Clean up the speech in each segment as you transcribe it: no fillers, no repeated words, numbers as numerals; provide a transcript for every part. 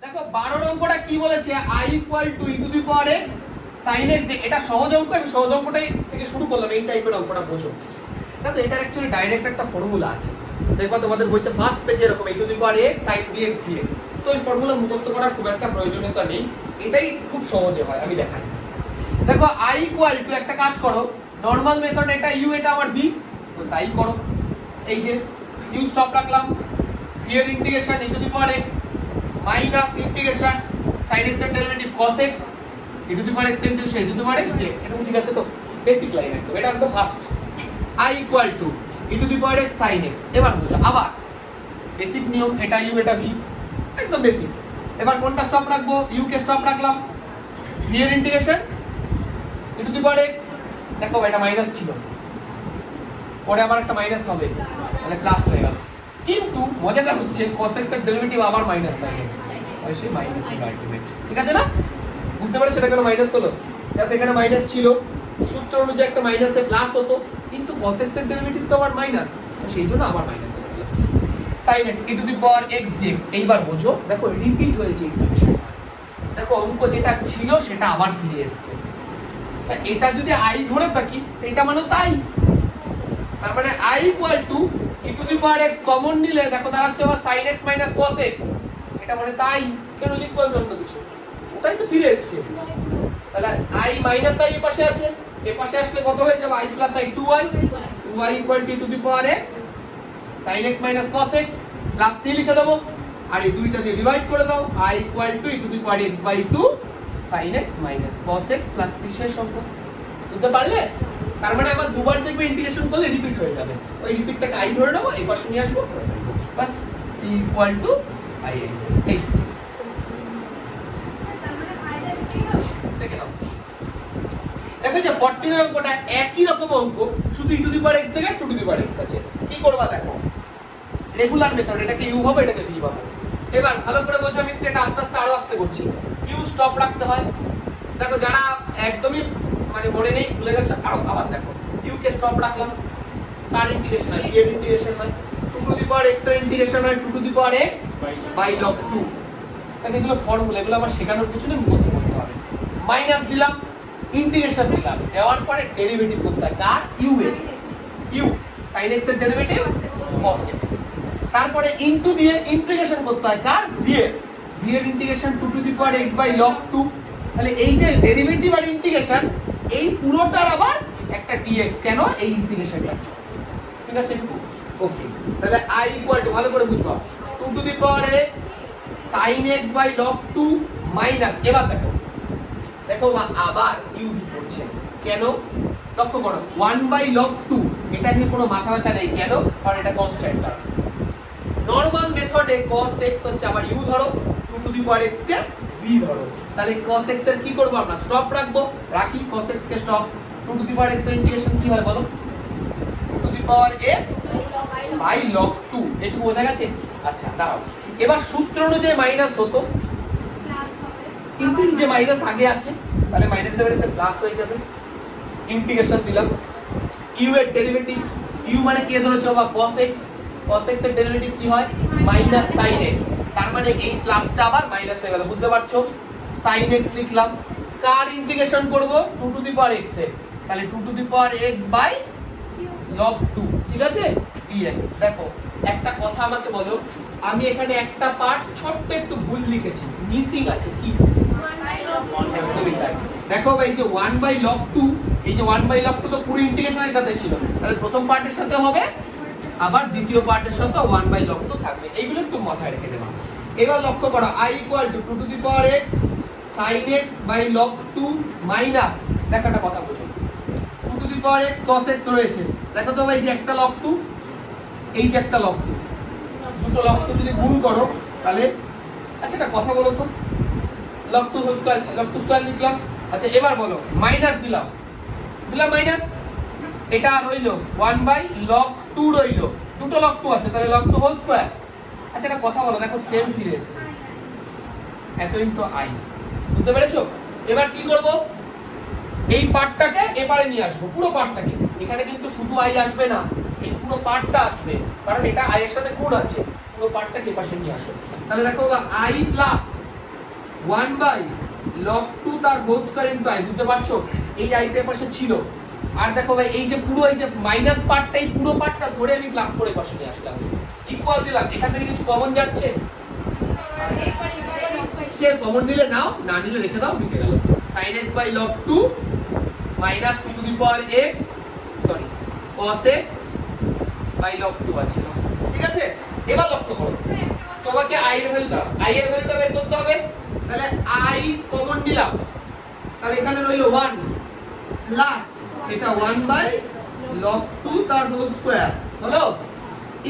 দেখো 12 অঙ্কটা কি বলেছে i equal to e to the power x sin x, যে এটা সহজ অঙ্ক, আমি সহজ অঙ্কটাই থেকে শুরু করলাম, এই টাইপের অঙ্কটা বোঝো। দেখো এটার অ্যাকচুয়ালি ডাইরেক্ট একটা ফর্মুলা আছে, দেখো তোমাদের বইতে ফার্স্ট পেজে এরকম e to the power x sin bx dx। তো এই ফর্মুলা মুখস্থ করার খুব একটা প্রয়োজনীয়তা নেই, এটাই খুব সহজে হয়, আমি দেখাই। দেখো i ইকুয়াল টু, একটা কাজ করো, নরমাল মেথড এটা u, এটা আমার v, তো তাই করো। এই যে u স্টপ রাখলাম, v এর integration E to the power x minus integration sin x এর derivative cos x E to the power x integration E to the power x dx। এটা ঠিক আছে? তো বেসিক লাইন একদম, এটা একদম first. i equal to e to the power x sin x। এবার বুঝো, আবার বেসিক নিয়ম, এটা u এটা v, একদম বেসিক। এবার কোনটা স্টপ রাখবো? u কে স্টপ রাখলাম, v এর integration E to the power x, দেখো এটা মাইনাস ছিল, পরে আবার একটা মাইনাস হবে, তাহলে প্লাস হয়ে গেল। কিন্তু মজাটা হচ্ছে cos x এর ডেরিভেটিভ আবার মাইনাস sin x, তাহলে সেই মাইনাস এর আলটিমেট। ঠিক আছে না? বুঝতে পারছো এটা কেন মাইনাস হলো? দেখো এখানে মাইনাস ছিল, সূত্র অনুযায়ী একটা মাইনাসে প্লাস হতো, কিন্তু cos x এর ডেরিভেটিভ তো আবার মাইনাস, সেই জন্য আবার মাইনাস হয়ে গেল। sin x E to the power x dx। এইবার বোঝো, দেখো রিপিট হয়েছে ইন্টিগ্রেশন, দেখো অঙ্ক যেটা ছিল সেটা আবার ফিরে এসেছে। এটা যদি i ধরে থাকি, এটা মানে তাই, তার মানে i equal to e to the power x common নিলে দেখো দাঁড়াচ্ছে আবার sin x minus cos x, এটা মানে তাই। কেন লিখবো আমি অন্য কিছু? ওটাই তো ফিরে এসেছে। তাহলে i মাইনাস i এর পাশে আছে, এর পাশে আসলে কত হয়ে যাবে? i plus i 2i, 2i equal to e to the power x sin x minus cos x plus c লিখে দেবো, আর এই দুইটা দিয়ে ডিভাইড করে দাও, i equal to e to the power x by 2 sin x minus cos x plus c। শেষ অঙ্ক। বুঝতে পারলে? তার মানে আবার দুবার দেখবে ইন্টিগ্রেশন করলে রিপিট হয়ে যাবে, ওই রিপিটটাকে i ধরে নেবো, এই পাশে নিয়ে আসবো, বাস c ইকুয়াল টু ix। এই দেখে নাও, দেখো যে 14 এর অঙ্কটা একই রকম অঙ্ক, শুধু ই টু দি পাওয়ার x জায়গায় 2 টু দি পাওয়ার x আছে। কি করবা দেখো, রেগুলার মেথড, এটাকে u হবে, এটাকে v হবে। এবার ভালো করে বোঝো, আমি এটা আস্তে আস্তে আরো আস্তে করছি। u স্টপ রাখতে হয়, দেখো যারা একদমই মানে মনে নেই, ভুলে গেছো, আবার দেখো u কে স্টপ রাখলাম, কার ইন্টিগ্রেশন হয়? v এর ইন্টিগ্রেশন হয়, 2 টু দি পাওয়ার x এর ইন্টিগ্রেশন হয় 2 to the power x by log 2। তাহলে এগুলো ফর্মুলা, এগুলো আমার শেখানোর কিছু নেই, মুখস্থ করতে হবে। মাইনাস দিলাম, ইন্টিগ্রেশন দিলাম, দেওয়ার পরে ডেরিভেটিভ করতে হয় কার? u এর, u sin x এর ডেরিভেটিভ cos x, তারপরে ইনটু দিয়ে ইন্টিগ্রেশন করতে হয় কার? v এর, v এর integration 2 to the power x by log 2। তাহলে এই যে ডেরিভেটিভ আর ইন্টিগ্রেশন, এই পুরোটার আবার একটা dx, কেন? এই ইন্টিগ্রেশনটা। ঠিক আছে এটুকু? ওকে। তাহলে i ইকুয়াল টু, ভালো করে বুঝবা, 2 to the power x sin x by log 2 minus, এবার দেখো দেখো আবার u পড়ছে, কেন? লক্ষ্য করো 1 বাই log 2, এটা নিয়ে কোনো মাথা ব্যথা নেই, কেন? কারণ এটা কনস্ট্যান্ট টার্ম। নরমাল মেথডে cos x হচ্ছে আবার u ধরো, 2 to the power x K v ধরো, তাহলে cos x এর কি করব আমরা? স্টপ রাখবো, রাখি cos x কে stop, 2 to the power x এর ইন্টিগ্রেশন কি হয় বলো? 2 to the power x by log 2। এটুকু বোঝা গেছে? আচ্ছা দাঁড়াও, এবার সূত্র অনুযায়ী মাইনাস হতো, কিন্তু এই যে মাইনাস আগে আছে, তাহলে মাইনাস এর পাশে প্লাস হয়ে যাবে। ইন্টিগ্রেশন দিলাম, u এর ডেরিভেটিভ, u মানে কি ধরেছো বাবা? cos x, cos x এর ডেরিভেটিভ কি হয়? মাইনাস sin x, তার মানে এই প্লাসটা আবার মাইনাস হয়ে গেল। বুঝতে পারছো? sin x লিখলাম, কার ইন্টিগ্রেশন করব? 2 টু দি পাওয়ার x এর, তাহলে 2 to the power x by log 2। ঠিক আছে? dx। দেখো একটা কথা আমাকে বলো, আমি এখানে একটা পার্ট ছোট্ট একটু ভুল লিখেছি, মিসিং আছে, কি? একদমই তাই। দেখো ভাই, এই যে 1 বাই log 2, এই যে 1 বাই log 2 তো পুরো ইন্টিগ্রেশনের সাথে ছিল, তাহলে প্রথম পার্টের সাথে হবে, আবার দ্বিতীয় পার্টের সাথে 1 বাই log 2 থাকবে, এইগুলো একটু মাথায় রেখে দেবা। এবার লক্ষ্য করো, i equal to 2 to the power x sin x by log 2 minus, দেখো একটা কথা বুঝো, 2 to the power x cos x রয়েছে, দেখো তো ভাই যে একটা log 2, এই যে একটা log 2, দুটো log 2 যদি গুণ করো তাহলে, আচ্ছা একটা কথা বলো তো, log 2 whole square, log 2 square লিখলাম। আচ্ছা এবার বলো, মাইনাস দিলাম মাইনাস, এটা রইলো 1 বাই log 2 রইলো, দুটো log 2 আছে, তাহলে log 2 হোল স্কয়ার। আচ্ছা একটা কথা বলো, দেখো সেম ফিরে এসেছে, এত ইনটু i। বুঝতে পেরেছো? এবার কি করব? এই পার্টটাকে এবারে নিয়ে আসবো, পুরো পার্টটাকে। এখানে কিন্তু শুধু i আসবে না, এই পুরো পার্টটা আসবে, কারণ এটা i এর সাথে গুণ আছে, পুরো পার্টটাকে পাশে নিয়ে আসো। তাহলে দেখো i প্লাস 1 বাই log 2 তার হোল স্কয়ার ইনটু i, বুঝতে পারছো? এই i টা পাশে ছিল, আর দেখো ভাই এই যে পুরো এই যে মাইনাস পার্টটা, এই পুরো পার্টটা ধরে আমি প্লাস করে পাশে নিয়ে আসলাম, ইকুয়াল দিলাম। এখান থেকে কিছু কমন যাচ্ছে, সে কমন দিলে নাও, না নিলে রেখে দাও, মিটে গেল। sin x by log 2 minus 2 to the power x, sorry cos x by log 2 আছে, ঠিক আছে? এবার লক্ষ্য করো, তোমাকে i এর ভ্যালু দাও, i এর ভ্যালুটা বের করতে হবে। তাহলে i কমন নিলাম, তাহলে এখানে রইল 1 প্লাস এটা 1 বাই log 2 তার হোল স্কয়ার হলো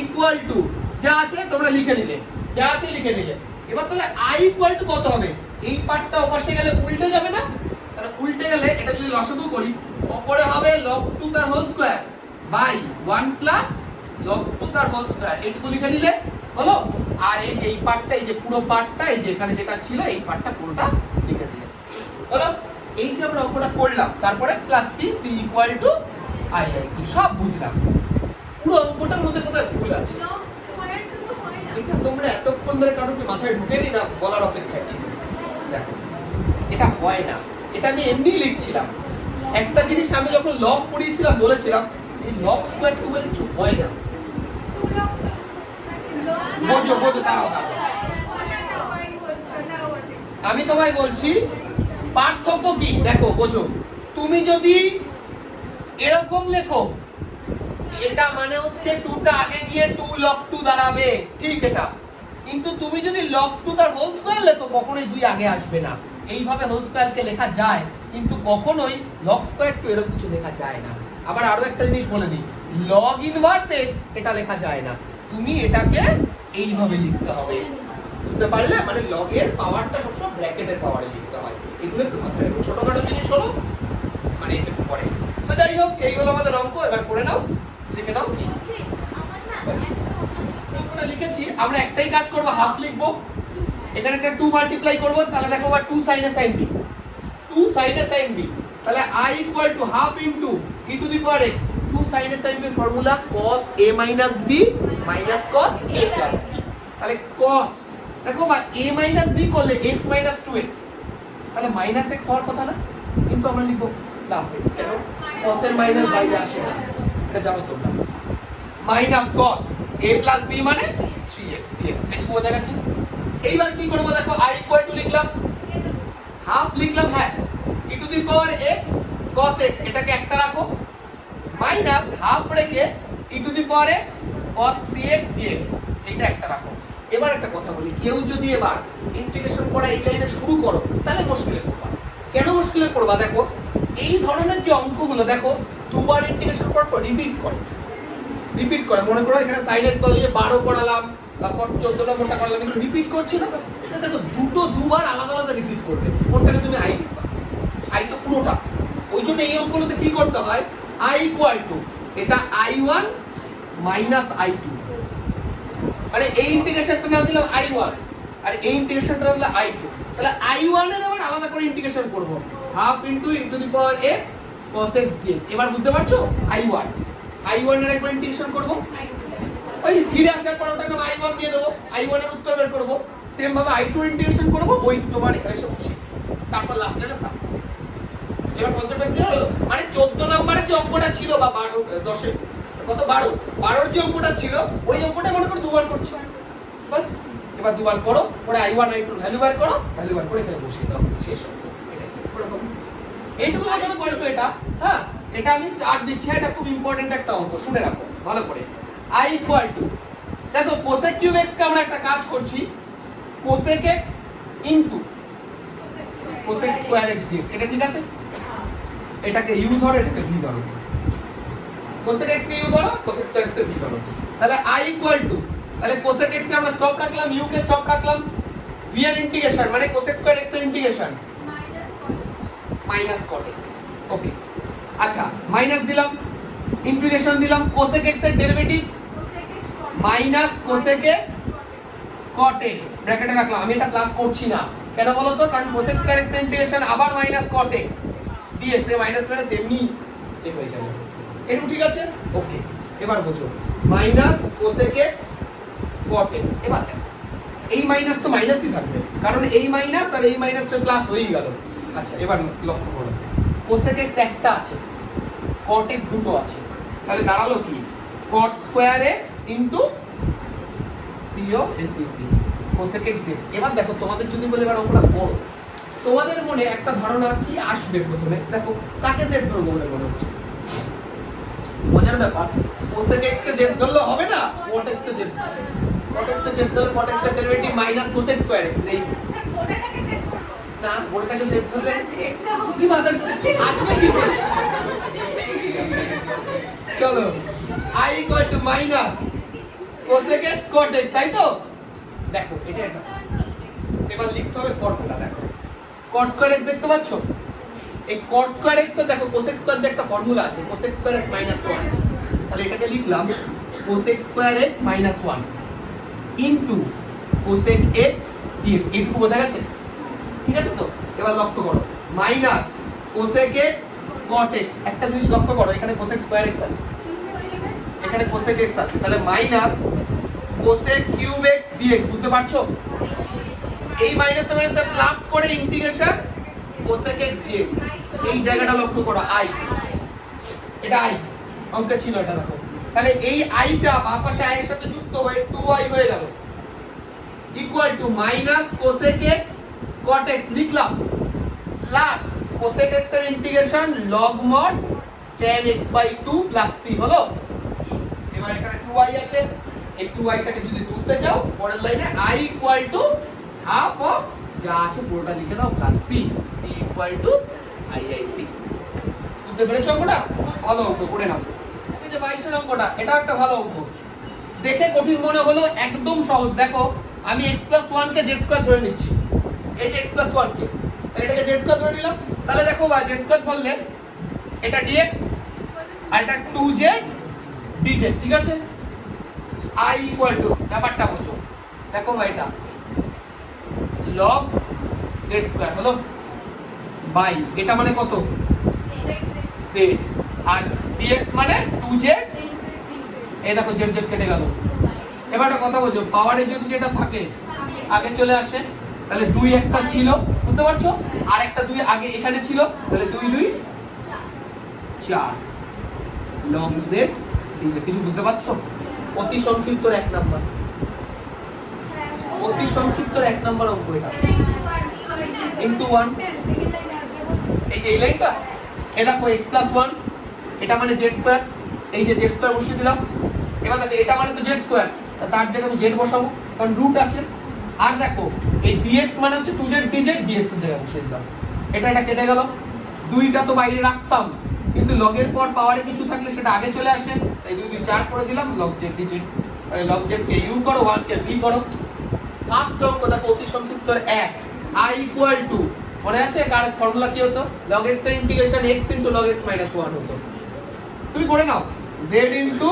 ইকুয়াল টু যা আছে তোমরা লিখে নিলে, যা আছে লিখে নিলে। এবার তাহলে i ইকুয়াল টু কত হবে? এই পার্টটা ওপাশে গেলে উল্টে যাবে না? তাহলে উল্টে গেলে এটা যদি লসাগু করি, উপরে হবে log 2 তার whole square by 1 plus log 2 তার হোল স্কয়ার, এইটুকু লিখে নিলে হলো। আর এই যে এই পার্টটা, এই যে পুরো পার্টটা, এই যে এখানে যেটা ছিল এই পার্টটা পুরোটা লিখে দিলে হলো। এই যে আমরা অঙ্কটা করলাম, তারপরে plus c c equal two i i c, সব বুঝলাম। পুরো অঙ্কটার মধ্যে কোথায় ভুল আছে এটা তোমরা এতক্ষণ ধরে কারোকে মাথায় ঢুকেনি না বলার অপেক্ষায় ছিল। দেখো এটা হয় না, এটা আমি এমনি লিখছিলাম। একটা জিনিস আমি যখন লগ পড়িয়েছিলাম বলেছিলাম এই লগ স্কয়ার টু বলে কিছু হয় না। বোঝো বোঝো, দাঁড়াও আমি তোমায় বলছি পার্থক্য কি, দেখো বোঝো। তুমি যদি এরকম লেখো, এটা মানে হচ্ছে 2 টা আগে গিয়ে 2 log 2 দাঁড়াবে, ঠিক এটা। কিন্তু তুমি যদি log 2 তার হোল স্কয়ার লেখো, কখনোই 2 আগে আসবে না। এইভাবে হোল স্কয়ারকে লেখা যায়, কিন্তু কখনোই log স্কয়ার টু এরকম কিছু লেখা যায় না। আবার আরো একটা জিনিস বলে দিই, log ইনভার্স x এটা লেখা যায় না, তুমি এটাকে এইভাবে লিখতে হবে, বুঝতে পারলে? মানে log এর পাওয়ারটা সবসময় ব্র্যাকেটের পাওয়ারে লিখতে হয়। এগুলো একটু মাথায় রাখো, ছোটখাটো জিনিস হলো মানে একটু পরে। তো যাই হোক, এই হলো আমাদের অঙ্ক। এবার করে নাও, লিখে নাও। আমরা লিখেছি, আমরা একটাই কাজ করব, হাফ লিখবো। এখানে একটা 2 মাল্টিপ্লাই করব, তাহলে দেখো আবার 2 sin a sin b, 2 sin a sin b, তাহলে i equal to half into e to the power x। 2 sin a sin b formula cos a minus b minus cos a plus b। তাহলে cos দেখো বা a minus b করলে x minus 2x, তাহলে minus x হওয়ার কথা না, কিন্তু আমরা লিখব প্লাস x। কেন? cos এর মাইনাস বাইরে আসে না, এটা জানো তোমরা। Minus cos a plus b মানে 3x dx, এটা বোঝা গেছে? এইবার কি করব দেখো, i ইকুয়াল টু লিখলাম, হাফ লিখলাম, হ্যাঁ e to the power x cos x, এটাকে একটা রাখো, মাইনাস হাফ রেখে e to the power x cos 3x dx, এটা একটা রাখো। এবার একটা কথা বলি, কেউ যদি এবার ইন্টিগ্রেশন করা এই লাইনে শুরু করো, তাহলে মুশকিলে পড়বা। কেন মুশকিলে পড়বা? দেখো এই ধরনের যে অঙ্কগুলো দেখো দুবার ইন্টিগ্রেশন করার পর রিপিট করে। মনে করো এখানে sin x দিয়ে 12 করালাম, তারপর 14 নম্বরটা করলাম, এগুলো রিপিট করছি না? দেখো দুবার আলাদা আলাদা রিপিট করবে, কোনটাকে তুমি i লিখবা? i তো পুরোটা। ওই জন্য এই অঙ্কগুলোতে কি করতে হয়, i ইকুয়াল টু এটা i1 মাইনাস i2, মানে এই ইন্টিগ্রেশনটা নাম দিলাম i1 আর এই ইন্টিগ্রেশনটা নাম দিলাম i2। তাহলে i1 এর আবার আলাদা করে ইন্টিগ্রেশন করব, half into e to the power x cos x dx। এবার বুঝতে পারছো? i1 এর একবার ইন্টিগ্রেশন করব, ওই ফিরে আসার পর ওটাকে i1 দিয়ে দেব, i1 এর উত্তর বের করব। সেম ভাবে i2 এর ইন্টিগ্রেশন করব, ওই তোমার এখানে এসে বসি, তারপর লাস্ট লাইনে প্লাস। এবার কনসেপ্টটা ক্লিয়ার হলো? মানে 14 নম্বরের যে অঙ্কটা ছিল বা 12 10 কত 12 যে অঙ্কটা ছিল, ওই অঙ্কটা মনে করো দুবার করছো, বাস। এবার দুবার করো, পরে i1 i2 ভ্যালু বার করো, ভ্যালু বার করে এখানে বসিয়ে দাও, শেষ অঙ্ক। এটা এরকম এইটুকু বোঝানো ছিল এটা। হ্যাঁ, এটা আমি স্টার্ট দিচ্ছি, এটা খুব ইম্পর্টেন্ট একটা অঙ্ক, শুনে রাখো ভালো করে। i ইকুয়াল টু দেখো cosec কিউব x কে আমরা একটা কাজ করছি, cosec x into cosec square x dx, এটা ঠিক আছে? এটাকে u ধরো, এটাকে v ধরো, cosec x কে u ধরো, cosec স্কয়ার x কে v ধরো। তাহলে i ইকুয়াল টু, তাহলে cosec x কে আমরা স্টপ রাখলাম, u কে স্টপ রাখলাম, v এর ইন্টিগ্রেশন মানে cosec স্কয়ার x এর ইন্টিগ্রেশন মাইনাস cot x। ওকে, আচ্ছা মাইনাস দিলাম, ইন্টিগ্রেশন দিলাম, cosec x এর derivative minus cosec x cot x ব্র্যাকেটে রাখলাম। আমি এটা প্লাস করছি না, কেন বলো তো? কারণ cosec স্কয়ার x এর ইন্টিগ্রেশন আবার মাইনাস cot x dx, এ মাইনাস মাইনাস এমনি এই হয়ে যাবে। এটা ঠিক আছে? ওকে, এবার বুঝো, minus cosec x cot x। এবার দেখো এই মাইনাস তো মাইনাসই থাকবে, কারণ এই মাইনাস আর এই মাইনাসের প্লাস হয়েই গেল। আচ্ছা এবার লক্ষ্য করো, কোসেক এক্স একটা আছে, কট এক্স দুটো আছে, তাহলে দাঁড়ালো কি কট স্কয়ার এক্স ইনটু সিও এসিসি কোসেক এক্স ডিএক্স। এবার দেখো তোমাদের যদি বলে এবার অঙ্কটা করো, তোমাদের মনে একটা ধারণা কি আসবে প্রথমে, দেখো কাকে জেড ধরবো বলে মনে হচ্ছে? মজার ব্যাপার, কোসেক এক্স কে জেড ধরলে হবে না, কট এক্স কে জেড, কট এক্স কে জেড ধরলে কট এক্স এর derivative minus cosec square x নেই না, গোলটাকে জেড ধরলে কি মাদার আসবে কি? চলো i equal to minus cosec x cot x, তাই তো? দেখো এটা এবার লিখতে হবে ফর্মুলা। দেখো cot স্কয়ার এক্স দেখতে পাচ্ছো, এই cot স্কয়ার এক্স এর দেখো কোসেক স্কয়ার দিয়ে একটা ফর্মুলা আছে, কোসেক স্কয়ার এক্স মাইনাস 1, তাহলে এটাকে লিখলাম cosec square x minus 1 into cosec x dx. এইটুকু বোঝা গেছে? ঠিক আছে তো? এবার লক্ষ্য করো, minus cosec x cot x, একটা জিনিস লক্ষ্য করো, এখানে কোসেক স্কয়ার এক্স আছে, এখানে কোসেক এক্স আছে, তাহলে minus cosec cube x dx. বুঝতে পারছো? এই মাইনাস মাইনাস প্লাস করে ইন্টিগ্রেশন কোসেক এক্স ডিএক্স। এই জায়গাটা লক্ষ্য করো, আই, এটা আই অঙ্কে ছিল, এটা দেখো, তাহলে এই আইটা বাম পাশে আই এর সাথে যুক্ত হয়ে 2i হয়ে গেল, equal to minus cosec x cot x লিখলাম, প্লাস কোসেক এক্স এর integration log mod tan x by 2 plus c হলো। এবার এখানে 2i আছে, এই 2i টাকে যদি তুলতে চাও পরের লাইনে i equal to half of যা আছে পুরোটা লিখে দাও plus c, c equal to iic। বুঝতে পেরেছো অঙ্কটা? ভালো অঙ্ক, করে নাও। এই যে 22 এর অঙ্কটা, এটা একটা ভালো অঙ্ক, দেখে কঠিন মনে হলো, একদম সহজ। দেখো আমি x 1 কে z স্কয়ার ধরে নিচ্ছি, এই যে x 1 কে, এটাকে z স্কয়ার ধরে নিলাম, তাহলে দেখো ভাই z স্কয়ার ধরলে এটা dx আর এটা 2z dz, ঠিক আছে? i ইকুয়াল টু, ব্যাপারটা বুঝো, দেখো ভাই এটা log z স্কয়ার হলো বাই এটা মানে কত z, আর dx মানে 2z, এই দেখো z z কেটে গেল। এবার একটা কথা বুঝো, পাওয়ারে যদি যেটা থাকে আগে চলে আসে, তাহলে 2 একটা ছিল, বুঝতে পারছো? আর একটা 2 আগে এখানে ছিল, তাহলে 2 2 4 log z dz। কিছু বুঝতে পারছো? অতি সংক্ষিপ্ত 1 নাম্বার, অতি সংক্ষিপ্ত 1 নাম্বার অঙ্ক এটা, ইনটু 1, এই যে এই লাইনটা, এটা দেখো x 1, এটা মানে z স্কয়ার, এই যে z স্কয়ার বসিয়ে দিলাম। এবার দেখো এটা মানে তো z স্কয়ার, তার জায়গায় আমি z বসাবো কারণ রুট আছে, আর দেখো এই dx মানে হচ্ছে 2z dz, dx এর জায়গায় বসিয়ে দিলাম, এটা কেটে গেল। দুইটা তো বাইরে রাখতাম, কিন্তু লগ এর পর পাওয়ারে কিছু থাকলে সেটা আগে চলে আসে, তাই 2 2 4 করে দিলাম, log z dz, log z কে u করো, 1 কে v করো। ফার্স্ট অঙ্ক দেখো অতি সংক্ষিপ্ত 1, i ইকুয়াল টু, মনে আছে কার ফর্মুলা কি হতো? log x এর integration x into log x minus 1 হতো, তুমি করে নাও z into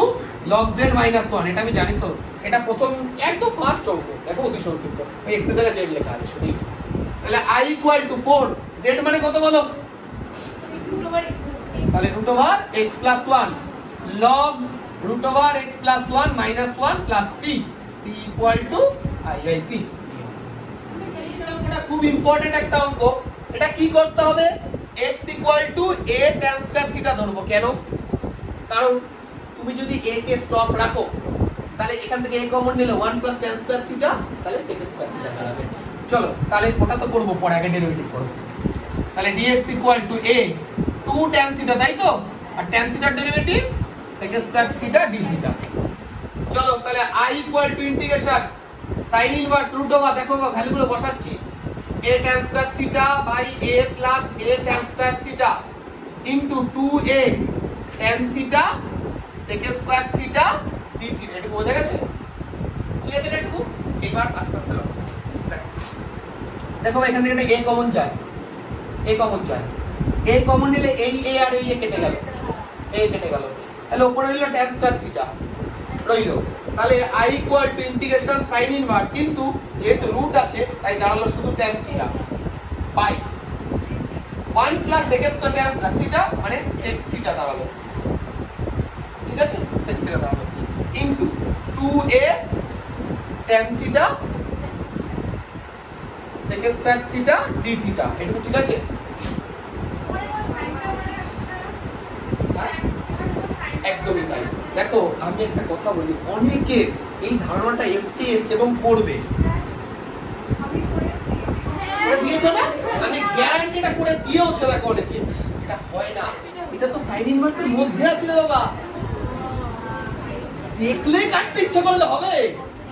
log z minus 1, এটা আমি জানি তো, এটা প্রথম একদম ফার্স্ট অঙ্ক, দেখো অতি সংক্ষিপ্ত, ওই x এর জায়গায় z লেখা আছে শুধু। তাহলে i ইকুয়াল টু 4, z মানে কত বলো? তাহলে root over x plus 1 log root over x plus 1 minus 1 plus c, c equal to iic। এটা খুব ইম্পর্টেন্ট একটা অঙ্ক, এটা কি করতে হবে? x equal to a tan square theta ধরবো। কেন? কারণ তুমি যদি a কে স্টপ রাখো, তাহলে এখান থেকে a কমন নিলে 1 প্লাস tan স্কয়ার থিটা, তাহলে sec স্কয়ার থিটা দাঁড়াবে। চলো তাহলে ওটা তো করব পরে, আগে ডেরিভেটিভ করব। তাহলে dx equal to a 2 tan theta, তাই তো? আর tan থিটার derivative sec square theta d theta. চলো তাহলে i equal to integration sin inverse root over, দেখো ভ্যালুগুলো বসাচ্ছি, a tan square theta by a plus a tan square theta into 2a tan theta sec square theta d theta. এটা বোঝা গেছে? ঠিক আছে, এটুকু এবার আস্তে আস্তে দেখো এখান থেকে a কমন যায়, a কমন যায়, a কমন নিলে এই a আর এই a কেটে গেল, a কেটে গেল, তাহলে উপরে রইল tan স্কয়ার থিটা রইল। তাহলে i equal to integration sin inverse, কিন্তু যেহেতু রুট আছে তাই দাঁড়ালো শুধু tan theta by 1 plus sec square tan theta মানে sec থিটা দাঁড়ালো, ঠিক আছে? sec থিটা দাঁড়ালো into 2a tan theta sec square theta d theta, এটা ঠিক আছে? একদমই তাই। দেখো আমি একটা কথা বলি, অনেকে এই ধারণাটা এসছে এবং করবে। করে দিয়েছো না? আমি গ্যারান্টি এটা করে দিয়েওছো দেখো অনেকে। এটা হয় না, এটা তো সাইন ইনভার্সের মধ্যে আছে রে বাবা, দেখলে কাটতে ইচ্ছা করলে হবে?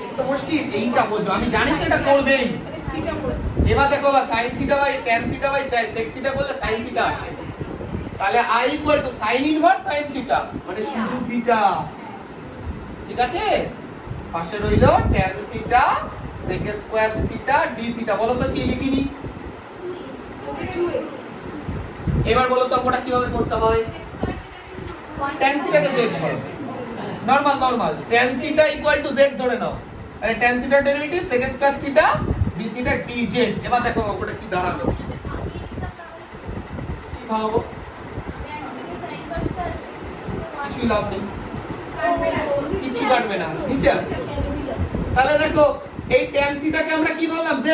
এটা তো মুশকিল। এইটা বোঝো, আমি জানি তো এটা করবেই। এবার দেখো বা sin theta by tan theta by sec theta করলে sin থিটা আসে, তাহলে i equal to sin inverse sin theta, মানে শুধু থিটা। ঠিক আছে, পাশে রইল tan theta sec square theta d theta. বলো তো কি লিখিনি? এবার বলো তো অঙ্কটা কিভাবে করতে হয়? tan থিটাকে z ধরো, normal tan theta equal to z ধরে নাও, তাহলে tan theta derivative sec square theta d theta dz। এবার দেখো অঙ্কটা কি দাঁড়ালো, কি ভাবো? কিছু লাভ নেই, কিছু কাটবে না, নিচে আছে। তাহলে দেখো এই tan থিটাকে আমরা কি ধরলাম? z,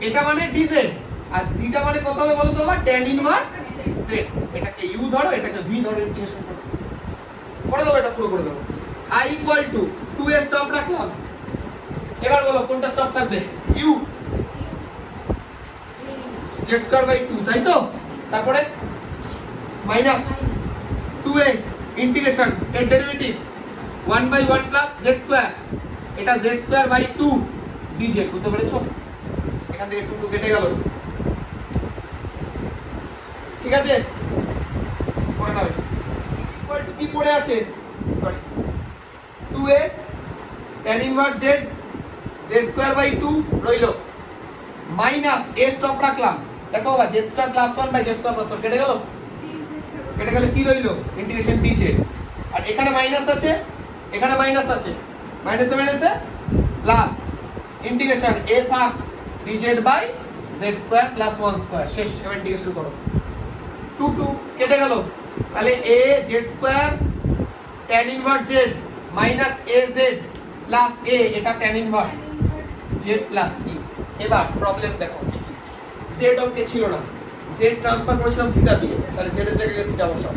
এটা মানে dz, আর থিটা মানে কত হবে বলো তো? আবার tan ইনভার্স z। এটাকে u ধরো, এটাকে v ধরো, ইন্টিগ্রেশন করো, করে দাও, এটা পুরো করে দাও। i equal to 2 A stop রাখলাম, এবার বলো কোনটা স্টপ থাকবে? u, z স্কয়ার বাই 2, তাই তো? তারপরে মাইনাস 2a ইন্টিগ্রেশন এর derivative 1 by 1 plus z square, এটা z স্কয়ার বাই 2 dz। বুঝতে পেরেছো? এখান থেকে 2 কেটে গেল, ঠিক আছে? পড়ে নাও, ইকুয়াল টু কি পড়ে আছে? Sorry, 2a tan inverse z, z square by 2 রইলো, মাইনাস a স্টপ রাখলাম। দেখো বাবা, z square plus 1 by z square plus 1 কেটে গেল, কেটে গেলে কি রইলো? Integration dz। আর এখানে মাইনাস আছে, এখানে মাইনাস আছে, মাইনাসে মাইনাসে প্লাস, ইন্টিগ্রেশন a থাক dz by z square plus 1 square, শেষ। এবার ইন্টিগ্রেশন করো, 2 2 কেটে গেল, তাহলে a z square tan inverse z minus az plus a, এটা tan inverse z plus c। এবার প্রবলেম দেখো, z অঙ্কে ছিল না, z ট্রান্সফার করেছিলাম থিটা দিয়ে, তাহলে z এর জায়গায় থিটা বসাও।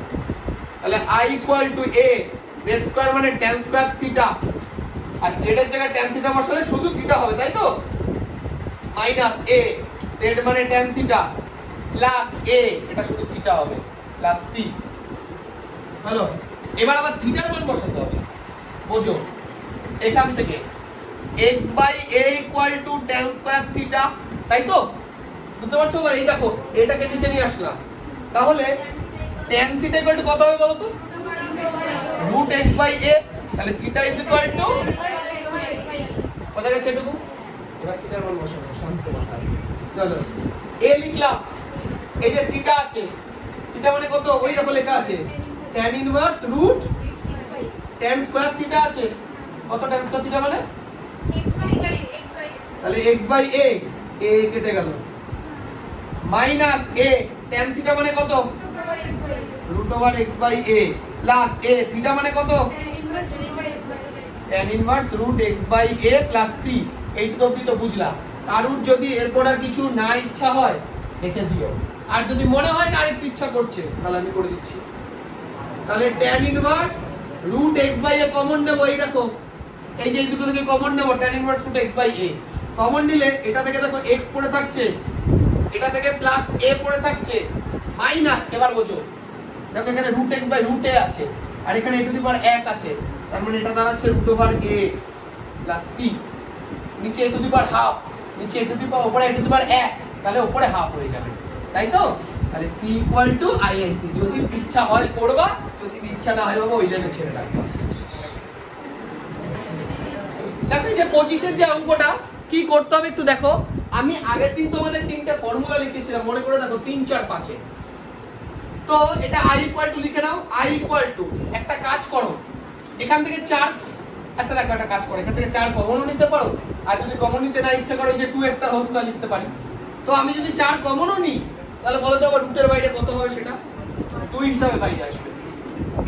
তাহলে i equal to a, z square মানে tan স্কয়ার থিটা, আর z এর জায়গায় tan থিটা বসালে শুধু থিটা হবে, তাই তো? মাইনাস a, z মানে tan থিটা প্লাস a, এটা শুধু থিটা হবে, প্লাস c। হলো, এবার আবার থিটার মান বসাতে হবে। বোঝো, এখান থেকে x by a equal to tan square theta, তাই তো? বুঝতে পারছো? এই দেখো এটাকে নিচে নিয়ে আসলাম, তাহলে tan থিটা ইকুয়াল টু কত হবে বলো তো? রুট x বাই a, তাহলে থিটা ইজ ইকুয়াল টু কত গেছে এটুকু? এবার থিটার মান বসাবো শান্ত মাথায়। চলো, a লিখলাম, এই যে থিটা আছে, থিটা মানে কত? ওই দেখো লেখা আছে tan inverse root tan square theta আছে, কত tan স্কয়ার থিটা মানে? তাহলে x বাই a, a কেটে গেল, মাইনাস a tan থিটা মানে কত? Root over x by a plus a theta মানে কত? tan inverse root x by a plus c। এইটুকু অবধি তো বুঝলাম। কারুর যদি এরপর আর কিছু না ইচ্ছা হয় লিখে দিও, আর যদি মনে হয় না আরেকটু ইচ্ছা করছে তাহলে আমি করে দিচ্ছি। তাহলে tan inverse root x by a common নেব, এই দেখো এই যে এই দুটো থেকে কমন নেব, tan inverse root x by a common নিলে এটা থেকে দেখো x পড়ে থাকছে, এটা থেকে প্লাস a পড়ে থাকছে, মাইনাস, এবার বোঝো দেখো এখানে root x by root a আছে, আর এখানে a টু দি পাওয়ার 1 আছে, তার মানে এটা দাঁড়াচ্ছে root over x plus c, নিচে a to the power half, নিচে a টু দি পাওয়ার উপরে a টু দি পাওয়ার 1, তাহলে উপরে হাফ হয়ে যাবে, তাই তো? তাহলে c ইকুয়াল টু IIC। যদি ইচ্ছা হয় করবা, যদি ইচ্ছা না হয় বাবা ওই লাইনে ছেড়ে রাখবা। দেখো এই যে 25 এর যে অঙ্কটা কি করতে হবে একটু দেখো। আমি আগের দিন তোমাদের তিনটে ফর্মুলা লিখেছিলাম, মনে করে দেখো 3 4 5 এ। তো এটা i ইকুয়াল টু লিখে নাও, i ইকুয়াল টু, একটা কাজ করো এখান থেকে 4, আচ্ছা দেখো একটা কাজ করো এখান থেকে 4 কমন নিতে পারো, আর যদি কমন নিতে না ইচ্ছা করো যে 2x তার হোল স্কয়ার লিখতে পারি। তো আমি যদি 4 কমনও নিই তাহলে বলো তো আবার রুটের বাইরে কত হবে? সেটা 2 হিসাবে বাইরে আসবে।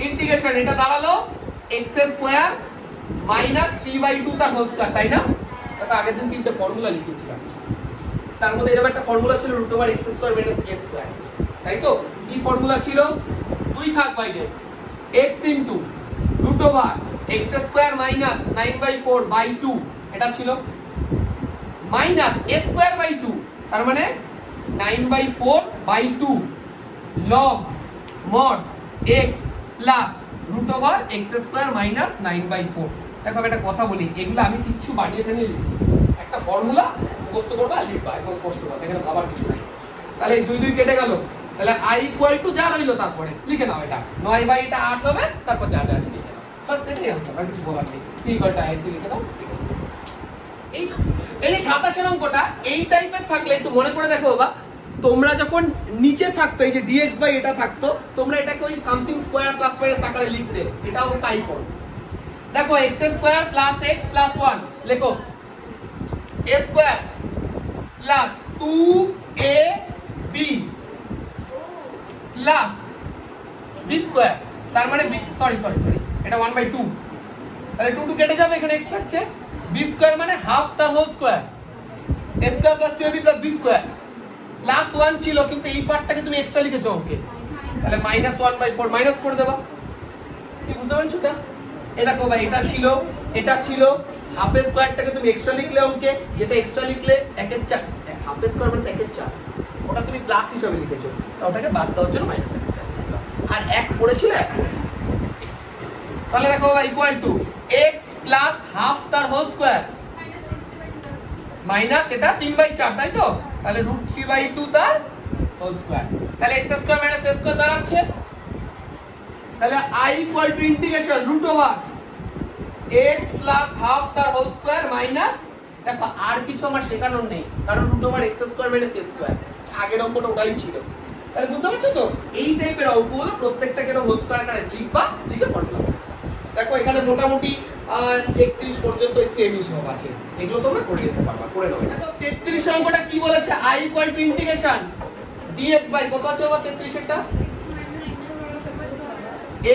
ইন্টিগ্রেশন এটা দাঁড়ালো x স্কয়ার মাইনাস 3/2 তার হোল স্কয়ার, তাই না? এটা আগের দিন তিনটে ফর্মুলা লিখেছিলাম। তার মধ্যে এরকম একটা ফর্মুলা ছিল root over x square minus a square, তাই তো? কি ফর্মুলা ছিল? দুই থাক বাইরে, x into root over x square minus 9/4/2 এটা ছিল, মাইনাস a স্কয়ার বাই 2, তার মানে 9/4/2 log mod x plus root over x square minus 9/4। দেখো আমি একটা কথা বলি, এগুলো আমি কিচ্ছু বানিয়ে টেনে লিখি, একটা ফর্মুলা মুখস্থ করবা আর লিখবা, একদম স্পষ্ট কথা, এখানে ভাবার কিছু নাই। তাহলে এই 2 2 কেটে গেল, তাহলে i ইকুয়াল টু যা রইলো তারপরে লিখে নাও, এটা 9/8 হবে, তারপর যা যা আছে লিখে নাও, বাস এটাই आंसर, আর কিছু বলার নেই। c ইকুয়াল টু i লিখে দাও। এই এই 27 অঙ্কটা এই টাইপের থাকলে একটু মনে করে দেখো বাবা, তোমরা যখন নিচে থাকতো এই যে dx বাই এটা থাকতো, তোমরা এটাকে ওই সামথিং স্কয়ার প্লাস মাইনাস আকারে লিখতে, এটাও তাই করো। দেখো x square plus x plus 1 লেখো, a square plus 2ab plus b square, তার মানে সরি এটা 1/2, তাহলে 2 2 কেটে যাবে, এখানে x থাকছে, b স্কয়ার মানে হাফ তার whole square, a square plus 2ab plus b square plus 1 ছিল, কিন্তু এই পার্টটাকে তুমি এক্সট্রা লিখেছো অঙ্কে, তাহলে -1/4 মাইনাস করে দেবা। কি বুঝতে পারছো এটা? এই দেখো ভাই, এটা ছিল হাফ স্কয়ারটাকে তুমি এক্সট্রা লিখলে অঙ্কে, যেটা এক্সট্রা লিখলে 1/4, হাফ স্কয়ার মানে 1/4, ওটা তুমি প্লাস হিসেবে লিখেছো, তো ওটাকে বাদ দেওয়ার জন্য -1/4 লিখলাম, আর 1 পড়েছিল 1। তাহলে দেখো ভাই equal to x plus half তার হোল স্কয়ার মাইনাস এটা 3/4, তাই তো? তাহলে √3/2 তার হোল স্কয়ার, তাহলে x square minus a square দাঁড়াচ্ছে, তাহলে i equal to integration root over x plus half তার হোল স্কয়ার মাইনাস, দেখো আর কিছু আমার শেখানোর নেই, কারণ root over x square minus a square আগের অঙ্কটা ওটাই ছিল। তাহলে বুঝতে পারছো তো, এই টাইপের অঙ্কগুলো প্রত্যেকটাকে হোল স্কয়ার আকারে লিখবা, লিখে ফর্মুলা। দেখো এখানে মোটামুটি 31 পর্যন্ত সেম হিসাব আছে, এগুলো তোমরা করে নিতে পারবা, করে নাও। দেখো 33 অঙ্কটা কি বলেছে, i equal to integration dx by কত আছে বাবা 33 এটা,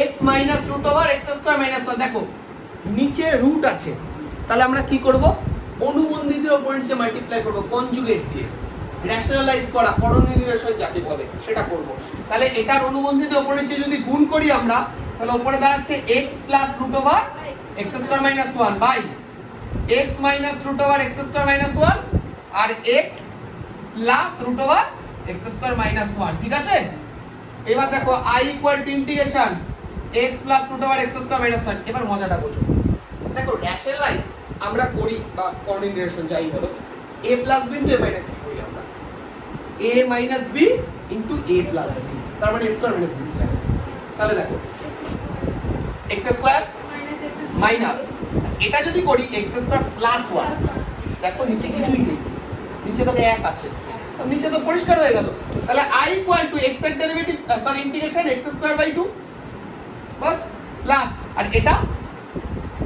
x minus root over x square minus 1। দেখো নিচে রুট আছে, তাহলে আমরা কি করব, অনুবন্ধিতের উপর নিচে মাল্টিপ্লাই করব কনজুগেট দিয়ে, রেশনালাইজ করা, করণীয় নিরসন যাকে বলে সেটা করব। তাহলে এটার অনুবন্ধিতের উপর নিচে যদি গুণ করি আমরা, তাহলে উপরে দাঁড়াচ্ছে x plus root over x square minus 1 by x minus root over x square minus 1 আর x plus root over x square minus 1, ঠিক আছে? এবার দেখো i equal to integration x plus root over x square minus 1। এবার মজাটা বোঝো, দেখো rationalise আমরা করি বা করণীয় নিরসন যাই বলো, a plus b into a minus b করি আমরা, a minus b into a plus b, তার মানে a square minus b square. তাহলে দেখো x স্কয়ার মাইনাস, এটা যদি করি x স্কয়ার প্লাস 1, দেখো নিচে কিছুই নেই, নিচে তো 1 আছে, তো নিচে তো পরিষ্কার হয়ে গেল। তাহলে i ইকুয়াল টু x এর derivative sorry integration x square by 2 বাস প্লাস, আর এটা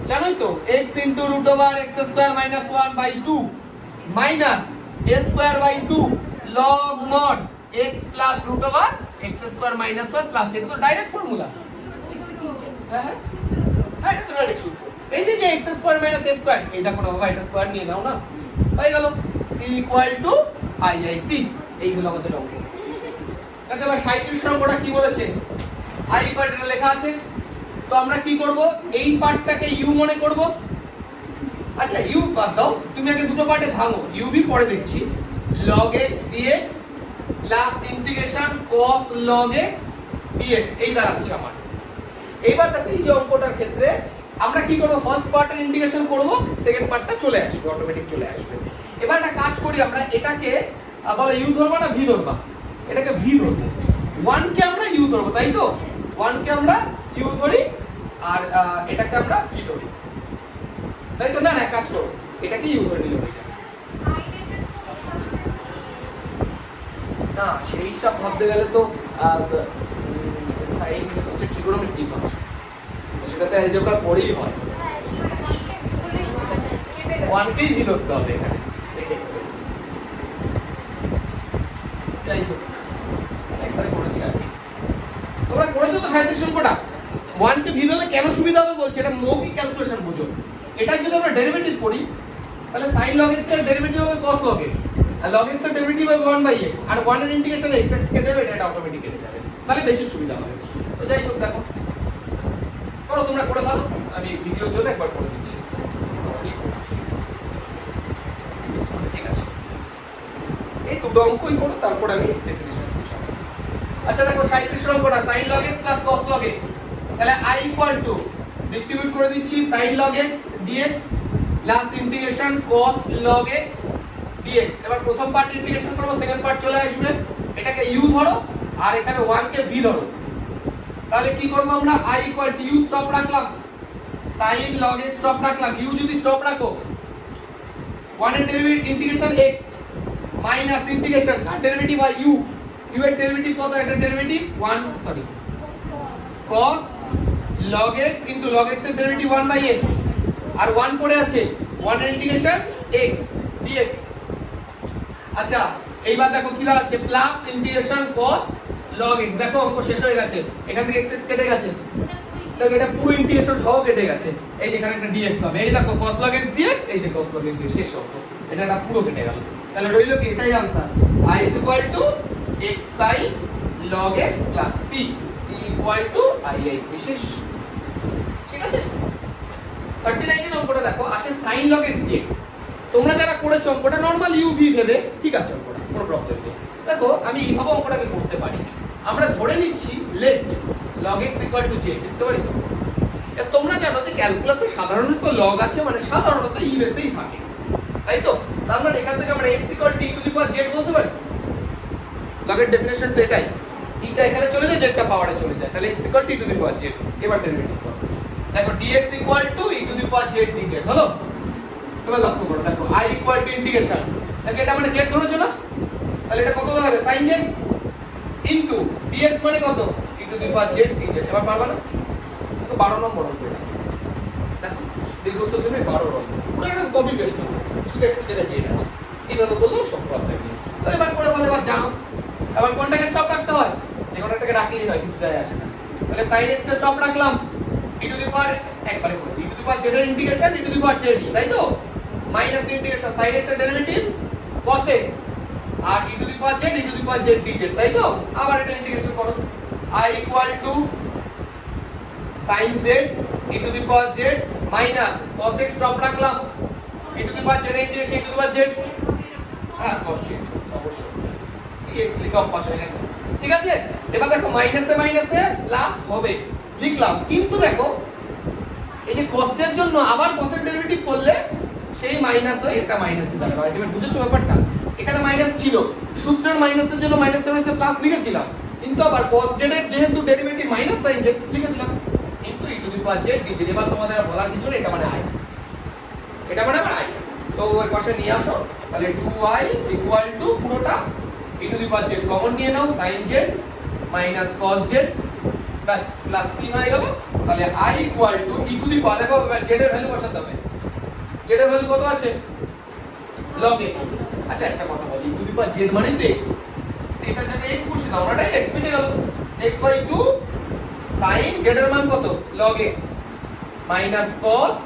জানোই তো x into root over x square minus 1 by 2 minus a square by 2 log mod x plus root over x square minus 1 plus, এটা তো direct formula. হ্যাঁ এটা তো ডাইরেক্ট সূত্র, এই যে x square minus a square, এই দেখো না বাবা, এটা স্কয়ার নিয়ে নাও না, হয়ে গেল c ইকুয়াল টু iic, এইগুলো আমাদের অঙ্ক। দেখো এবার 37 অঙ্কটা কি বলেছে, i ইকুয়াল টু লেখা আছে, তো আমরা কি করব, এই পার্টটাকে u মনে করব। আচ্ছা u বাদ দাও, তুমি আগে দুটো পার্টে ভাঙো, u v পরে দেখছি, log x dx plus integration cos log x dx, এই দাঁড়াচ্ছে আমার। এইবার দেখো এই যে অঙ্কটার ক্ষেত্রে আমরা কি করব, ফার্স্ট পার্টের ইন্টিগ্রেশন করব, সেকেন্ড পার্টটা চলে আসবে, অটোমেটিক চলে আসবে। এবার একটা কাজ করি আমরা, এটাকে বলে u ধরবা না v ধরবা, এটাকে v ধরব, 1 কে আমরা u ধরব, তাই তো? 1 কে আমরা u ধরি আর এটাকে আমরা v ধরি, তাই তো? না না কাজ করো, এটাকে u ধরে নিলে হয়ে যাবে। না সেই সব ভাবতে গেলে তো সাইন হচ্ছে ট্রিগোনোমেট্রি ফাংশন, সেটাতে অ্যালজেব্রা পড়েই হয়, 1 কেই v ধরতে হবে এখানে। যাই হোক একবারে করেছি আর কি, তোমরা করেছো তো 37 অঙ্কটা, 1 কে v ধরলে কেন সুবিধা হবে বলছি, এটা মৌখিক ক্যালকুলেশন বুঝো। এটা যদি আমরা ডেরিভেটিভ করি, তাহলে sin log x এর ডেরিভেটিভ হবে cos log x, আর log x এর ডেরিভেটিভ হবে 1/x আর 1 এর ইন্টিগ্রেশন x x কেটে যাবে, এটা অটোমেটিক কেটে যাবে, তাহলে বেশি সুবিধা হবে। তো যাই হোক দেখো করো, তোমরা করে ভালো, আমি ভিডিওর জন্য একবার করে দিচ্ছি। ঠিক আছে, এই দুটো অঙ্কই করো, তারপর আমি ডেফিনিশন বুঝাবো। আচ্ছা দেখো 37 অঙ্কটা sin log x cos log x, তাহলে i ইকুয়াল টু ডিস্ট্রিবিউট করে দিচ্ছি sin log x dx plus integration cos log x dx। এবার প্রথম পার্ট ইন্টিগ্রেশন করব, সেকেন্ড পার্ট চলে আসবে, এটাকে u ধরো আর এখানে 1 কে v ধরো। তাহলে কি করব আমরা, i equal to u stop রাখলাম, sin log x স্টপ রাখলাম, u যদি স্টপ রাখো 1 এর derivative integration x minus integration আর ডেরিভেটিভ হয় u, u এর ডেরিভেটিভ কত, এটা derivative 1 sorry cos log x into log x এর ডেরিভেটিভ 1/x আর 1 পড়ে আছে 1 এর ইন্টিগ্রেশন x dx। আচ্ছা এইবার দেখো কি দাঁড়াচ্ছে, plus integration cos log x, দেখো অঙ্ক শেষ হয়ে গেছে, এখান থেকে x x কেটে গেছে, দেখো এটা পুরো ইন্টিগ্রেশন সহ কেটে গেছে, এই যে এখানে একটা dx হবে, এই দেখো cos log x dx, এই যে cos log x dx শেষ অঙ্ক, এটা পুরো কেটে গেল। তাহলে রইল কি, এটাই answer, i is equal to xi log x plus c, c equal to iic শেষ। ঠিক আছে, 39 এর অঙ্কটা দেখো আছে sin log x dx, তোমরা যারা করেছো অঙ্কটা নরমাল uv ভেবে ঠিক আছে, অঙ্কটা কোনো প্রবলেম নেই। দেখো আমি এইভাবে অঙ্কটাকে করতে পারি, আমরা ধরে নিচ্ছি let log x equal to z, দেখতে পারি তো? তোমরা জানো যে ক্যালকুলাসে সাধারণত log আছে মানে সাধারণত e বেসেই থাকে, তাই তো? তার মানে এখান থেকে আমরা x equal to e to the power z বলতে পারি, log এর ডেফিনিশন তো এটাই, e টা এখানে চলে যায়, z টা পাওয়ারে চলে যায়, তাহলে x equal to e to the power z। এবার ডেরিভেটিভ করো, দেখো dx equal to e to the power z dz হলো। এবার লক্ষ্য করো, দেখো i equal to ইন্টিগ্রেশন, দেখো এটা মানে z ধরেছো না, তাহলে এটা কত দাঁড়াবে sin z ইনটু dx মানে কত e to the power z dz। এবার পারবা না, তো 12 নম্বর অঙ্ক এটা, দেখো দেখো তো তুমি 12 নম্বর পুরো একটা কপি পেস্ট হবে, শুধু x যেটা z আছে এইভাবে বললেও সব প্রবলেম নেই। তো এবার করে বলে, এবার জানো এবার কোনটাকে স্টপ রাখতে হয়, যে কোনটাকে রাখলেই হয়, কিছু যায় আসে না। তাহলে sin x কে স্টপ রাখলাম, e to the power একবারে করে e to the power z এর integration e to the power z, তাই তো? মাইনাস ইন্টিগ্রেশন sin x এর ডেরিভেটিভ cos x আর e to the power z e to the power z dz, তাই তো? আবার এটা ইন্টিগ্রেশন করো, i equal to sin z e to the power z minus cos x stop রাখলাম, e to the power z এর integration e to the power z, হ্যাঁ cos z অবশ্যই x লিখা অভ্যাস হয়ে গেছে। ঠিক আছে, এবার দেখো মাইনাসে মাইনাসে প্লাস হবে লিখলাম, কিন্তু দেখো এই যে cos এর জন্য আবার cos এর ডেরিভেটিভ করলে সেই মাইনাস হয়, এটা মাইনাসই দাঁড়াবে। আলটিমেট বুঝেছো ব্যাপারটা? এখানে মাইনাস ছিল, সূত্রের মাইনাসের জন্য মাইনাসের মাইনাসে প্লাস লিখেছিলাম, কিন্তু আবার cos z এর যেহেতু ডেরিভেটিভ মাইনাস sin z লিখে দিলাম into e to the power z dz। এবার তোমাদের বলার কিছু নেই, এটা মানে i, এটা মানে আবার i, তো ওর পাশে নিয়ে আসো, তাহলে 2i ইকুয়াল টু পুরোটা e to the power z common নিয়ে নাও, sin z minus cos z plus plus কি হয়ে গেল, তাহলে i equal to e to the power, দেখো এবার z এর ভ্যালু বসাতে হবে, z এর ভ্যালু কত আছে log x। আচ্ছা একটা কথা বলি, e to the power z মানে তো x, এটা জায়গায় x বসিয়ে দাও না, ডাইরেক্ট মিটে গেল, x/2 sin z এর মান কত log x minus cos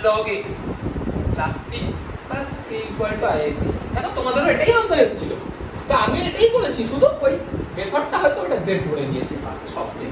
log x plus c plus c equal two ic। দেখো তোমাদেরও এটাই आंसर এসেছিল, তো আমি এটাই করেছি, শুধু ওই মেথডটা হয়তো ওটা z ধরে নিয়েছি, সব সেম।